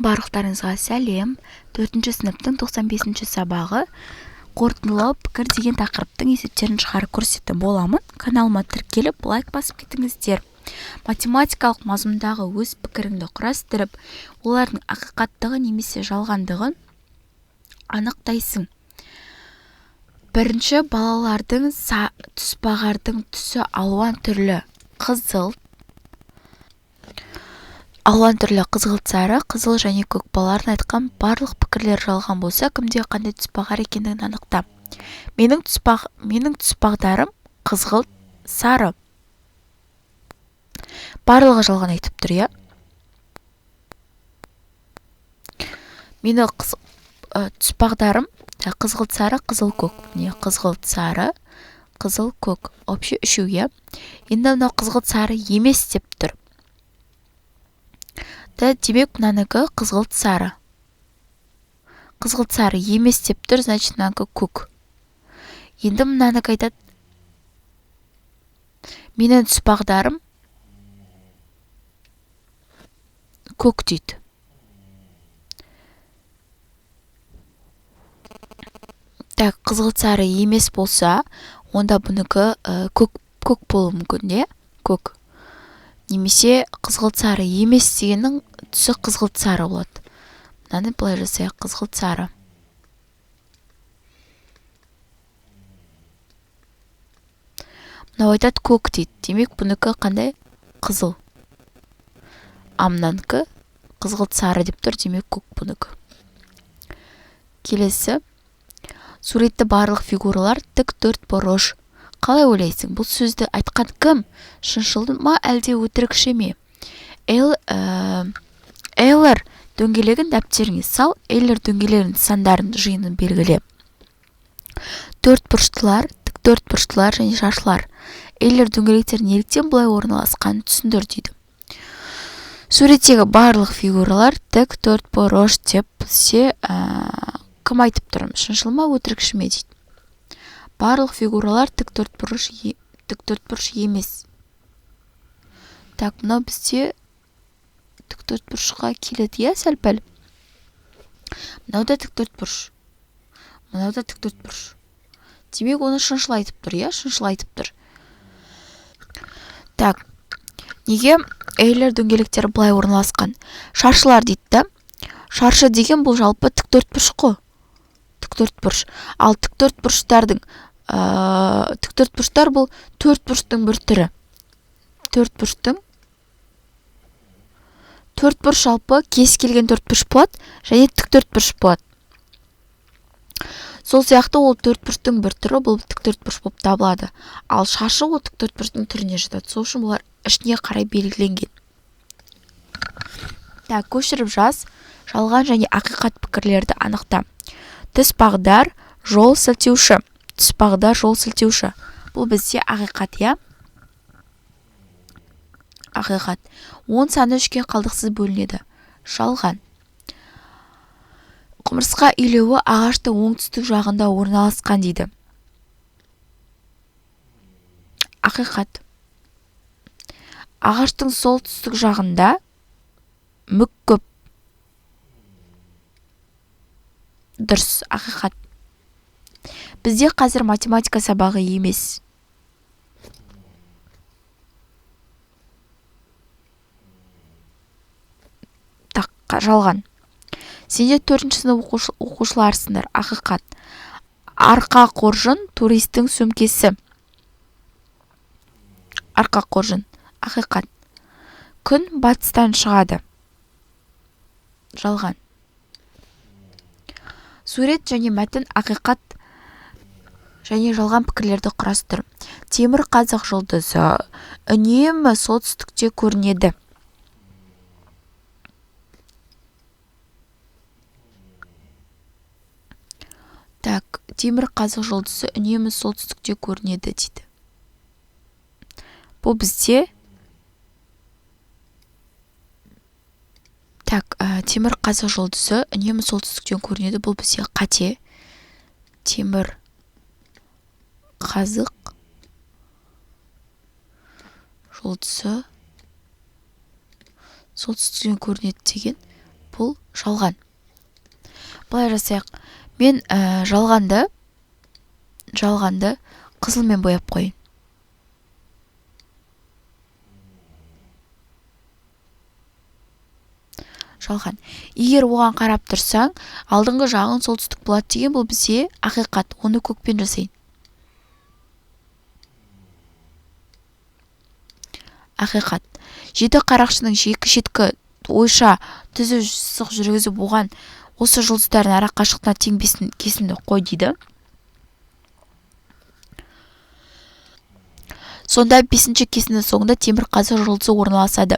Барлықтарыңызға сәлем. 4-ші сыныптың 95-ші сабағы қорытындылау пікір деген тақырыптың есептерін шығарып көрсететін боламын. Каналыма тіркеліп, лайк басып кетіңіздер. Математикалық мазмұндағы өз пікіріңді құрастырып, олардың ақиқаттығы немесе жалғандығын анықтайсың. Бірінші, балалардың тұсбағардың түсі алуан түрлі қызғылт сары, қызыл және көк. Балалардың айтқан барлық пікірлер жалған болса, кімде қандай тұсбағар екендігін анықта. Менің тұсбағдарым қызғылт сары. Барлығы жалған айтып тұр, иә? Мені тұсбағдарым қызғылт сары, қызыл көк. Не қызғылт сары, қызыл көк. Вообще үшеу, иә? Енді мынау қызғылт сары емес деп тұр. Демек, мынанікі қызғылт сары. Қызғылт сары емес деп тұр, значит, мынанікі көк. Енді мынанікі айтады. Менің тұсбағдарым көк дейді. Так, қызғылт сары емес болса, онда бұнікі көк болуы мүмкін, не? Көк. Немесе қызғылт сары емес дегеннің түсі қызғылт сары болады. Мынаны былай жасайық, қызғылт сары. Мынау айтады көк дейді. Демек, бұнікі қандай? Қызыл. Мынанікі қызғылт сары деп тұр, демек көк бұнікі. Келесі. Суретті барлық фигуралар тік төрт бұрыш. Қалай ойлайсың? Бұл сөзді айтқан кім? Шыншыл ма, әлде өтірікші ме? Эйлер дөңгелегін дәптеріңе сал. Эйлер дөңгелегінің сандарын жиынын белгіле. Төрт бұрыштылар, тік төрт бұрыштылар және шаршылар. Эйлер дөңгелектер неліктен бұлай орналасқанын түсіндір дейді. Суреттегі барлық фигуралар тік төрт бұрыш деп се кім айтып тұрмын? Шыншыл ма, өтірікші ме дейді. Барлық фигуралар тік төрт бұрыш емес. Так, мынау бізде тік төрт бұрышқа келеді, иә, сәл-пәл. Мынау да тік төрт бұрыш. Мынау да тік төрт бұрыш. Демек, оны шыншыл айтып тұр, иә, шыншыл айтып тұр. Так, неге эйлер дөңгелектері бұлай орналасқан? Шаршылар дейді да. Шаршы деген бұл жалпы тік төрт бұрыш қой. Тік төрт бұрыш. Ал тік төрт бұрыштардың тік төрт бұрыштар бұл төрт бұрыштың бір түрі. Төрт бұрыш жалпы кез келген төрт бұрыш болады, және тік төрт бұрыш болады. Сол сияқты ол төрт бұрыштың бір түрі, бұл тік төрт бұрыш болып табылады. Ал шаршы ол тік төрт бұрыштың түріне жатады. Сол үшін бұлар ішіне қарай белгіленген. Так, көшіріп жаз, жалған және ақиқат пікірлерді анықта. Тұсбағдар жол сілтеуші. Тұсбағдар жол сілтеуші. Бұл бізде ақиқат, иә? Ақиқат. 10 саны 3-ке қалдықсыз бөлінеді. Жалған. Құмырсқа үйлеуі ағаштың оңтүстік жағында орналасқан дейді. Ақиқат. Ағаштың солтүстік жағында мүк көп. Дұрыс, ақиқат. Бізде қазір математика сабағы емес. Так, жалған. Сенде 4-ші сынып оқушыларсыңдар. Ақиқат. Арқа қоржын туристің сөмкесі. Арқа қоржын. Ақиқат. Күн батыстан шығады. Жалған. Сурет және мәтін ақиқат және жалған пікірлерді құрастыр. Темір қазық жұлдызы үнемі солтүстікте көрінеді. Так, темір қазық жұлдызы үнемі солтүстікте көрінеді дейді. Бұл бізде так, темір қазық жұлдызы үнемі солтүстіктен көрінеді. Бұл бізде қате. Темір қазық жұлдызы солтүстіктен көрінеді деген бұл жалған. Былай жасайық. Мен жалғанды қызылмен бояп қойын. Жалған. Егер оған қарап тұрсаң, алдыңғы жағың солтүстік болады деген бұл бізде ақиқат. Оны көкпен жасайын. Ақиқат. 7 қарақшының шеткі ойша түзу сызық жүргізіп оған осы жұлдыздардың ара қашықтығына тең кесімді қой дейді. Сонда 5-ші кесімнің соңында темірқазық жұлдызы орналасады.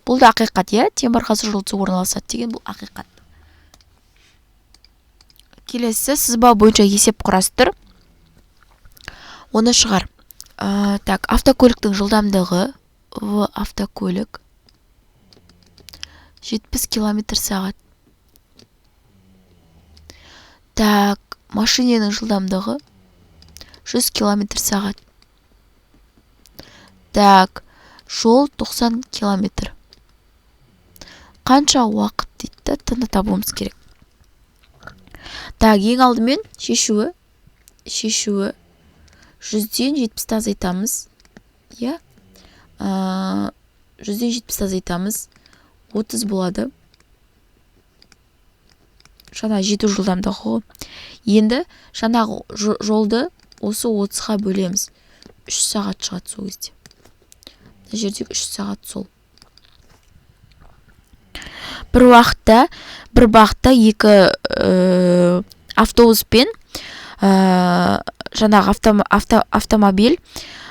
Бұл да ақиқат, иә? Темірқазық жұлдызы орналасады деген бұл ақиқат. Келесі сызба бойынша есеп құрастыр. Оны шығар. Так, автокөліктің жылдамдығы в автокөлік 70 км/сағат. Так, машиненің жылдамдығы 100 км/сағат. Так, жол 90 км. Қанша уақыт дейді, тыны табуымыз керек. Так, ең алдымен шешуі 100-ден 70-ті азайтамыз. Я? 100-ден 70-ті азайтамыз. 30 болады. Жаңа жету жылдамдығы. Енді жаңағы жолды осы 30-ға бөлеміз. 3 сағат шығады сол кезде. Мына жердегі 3 сағат сол. Бір бағытта екі автобуспен жаңағы автомобиль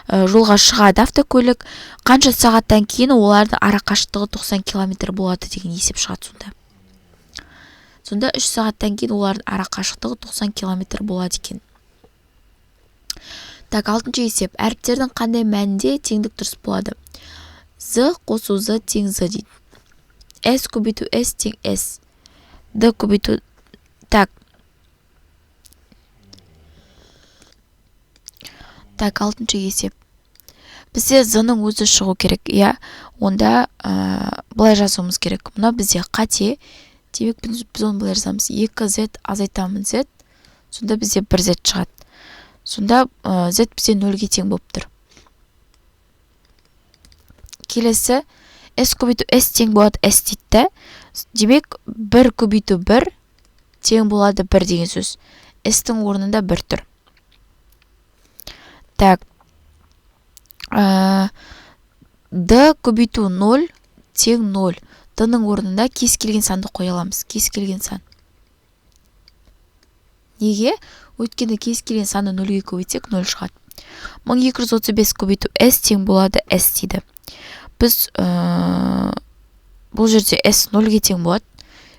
жолға шығады. Автокөлік қанша сағаттан кейін олардың ара қашықтығы 90 км болады деген есеп шығады сонда. Сонда 3 сағаттан кейін олардың ара қашықтығы 90 км болады екен. Так, 6-шы есеп. Әріптердің қандай мәнінде теңдік дұрыс болады? Z қосу Z тең Z дейді. S көбейту S тең S. D көбейту... Так. Так, 6-шы есеп. Бізде Z-ның өзі шығу керек, иә? Онда былай жазуымыз керек. Мұна бізде қате. Демек, біз оны былай жазамыз. 2Z азайтамын Z. Сонда бізде 1Z шығады. Сонда Z бізде 0-ге тең болып тұр. Келесі S көбейту S тең болады S дейді. Демек 1 көбейту 1 тең болады 1 деген сөз. S-тің орнында 1 тұр. Так. D көбейту 0 тең 0. D-ның орнында кез келген санды қоя аламыз. Кез келген сан. Неге? Өйткені кез келген санды 0-ге көбейтсек 0 шығады. 1235 көбейту S тең болады S дейді. Біз бұл жерде S 0-ге тең болады.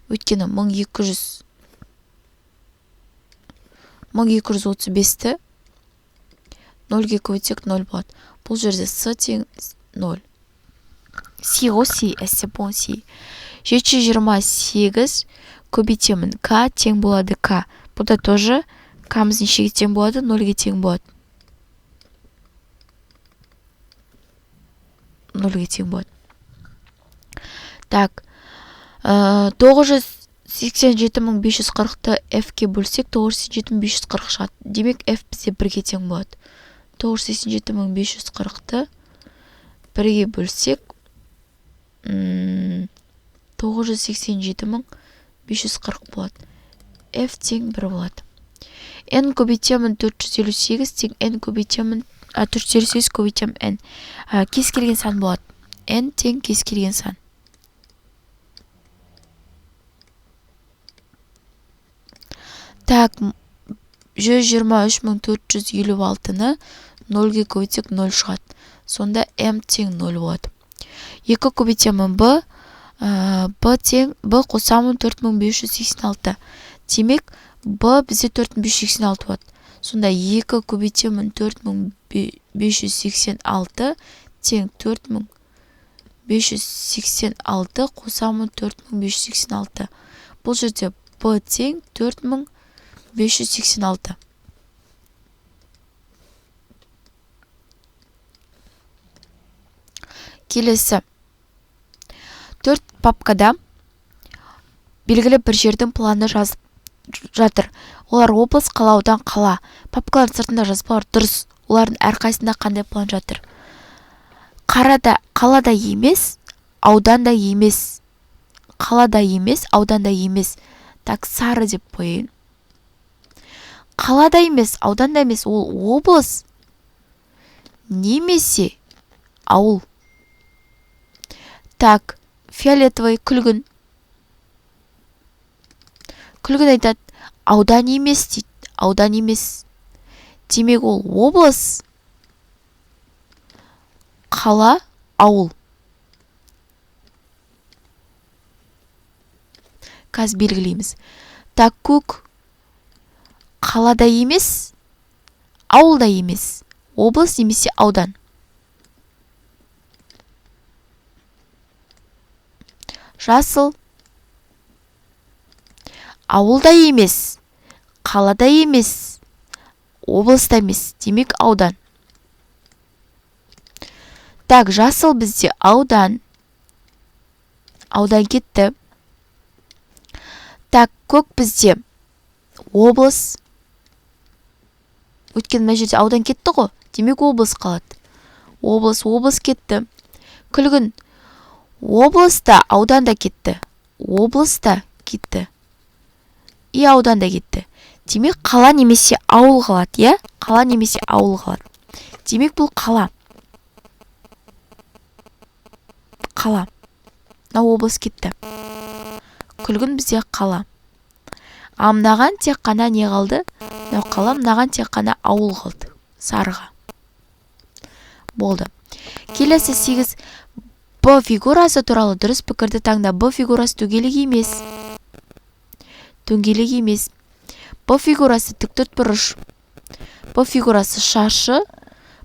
Өйткені 1235-ті 0-ге көбейтсек 0 болады. Бұл жерде S тең 0. Си ғоси, S сепон си. 728 көбейтемін. К тең болады К. Бұда тоже К-мыз нешеге тең болады? 0-ге тең болады. 0-ге тең болады. Так. 987.540-ты F-ке бөлсек, 987.540 шығады. Демек, F бізде 1-ге тең болады. 987.540-ты 1-ге бөлсек, 987.540 болады. F тең 1 болады. N көбейтемін 458 тең N көбейтемін 458 көбейтем N. Кез келген сан болады. N тең кез келген сан. Так, 123.456-ны 0-ге көбейтсек 0 шығады. Сонда M тең 0 болады. 2 көбейтемін B. B тең B қосамын 4586. Демек, B бізде 4586 болады. Сонда 2 көбейтемін 4586 тең 4586 қосамын 4586. Бұл жерде B тең 4586. Келесі. 4 папкада белгілі бір жердің планы жазып жатыр. Олар облыс, қала, аудан, қала. Папкалардың сыртында жазбалар дұрыс. Олардың әрқайсында қандай план жатыр? Қалада емес, ауданда емес. Қалада емес, ауданда емес. Так, сары деп қойын. Қалада емес, ауданда емес, ол облыс немесе ауыл. Так, фиолетовый күлгін. Күлгін айтады, аудан емес дейді, аудан емес. Демек ол облыс, қала, ауыл. Қазір белгілейміз. Так, көк қалада емес, ауылда емес, облыс немесе аудан. Жасыл ауылда емес, қалада емес, облыста емес, демек аудан. Так, жасыл бізде аудан. Аудан кетті. Так, көк бізде облыс. Өткен мына жерде аудан кетті ғой, демек облыс қалады. Облыс кетті. Күлгін облыста, ауданда кетті. Облыста кетті. И ауданда кетті. Демек қала немесе ауыл қалады, е? Қала немесе ауыл қалады. Демек бұл қала. Қала. Мына облыс кетті. Күлгін бізде қала. Мынаған тек қана не қалды? Мынау қала, мынаған тек қана ауыл қалды. Сарыға. Болды. Келесі 8. Б фигурасы туралы дұрыс пікірді таңда. Б фигурасы дөңгелек емес. Дөңгелек емес. Б фигурасы тіктөртбұрыш. Б фигурасы шаршы.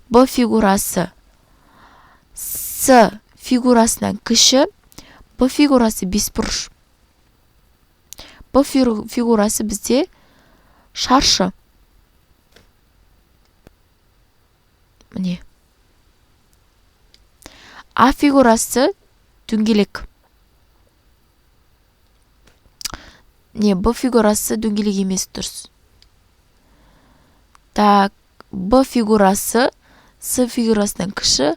Б фигурасы С фигурасынан кіші. Б фигурасы бесбұрыш. Б фигурасы бізде шаршы. Міне. А фигурасы дөңгелек. Не, Б фигурасы дөңгелек емес дұрыс. Так, Б фигурасы С фигурасынан кіші.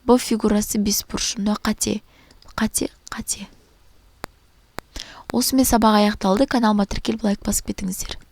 Б фигурасы бесбұрыш. Мына қате. Осымен сабақ аяқталды. Каналыма тіркеліп лайк басып кетіңіздер.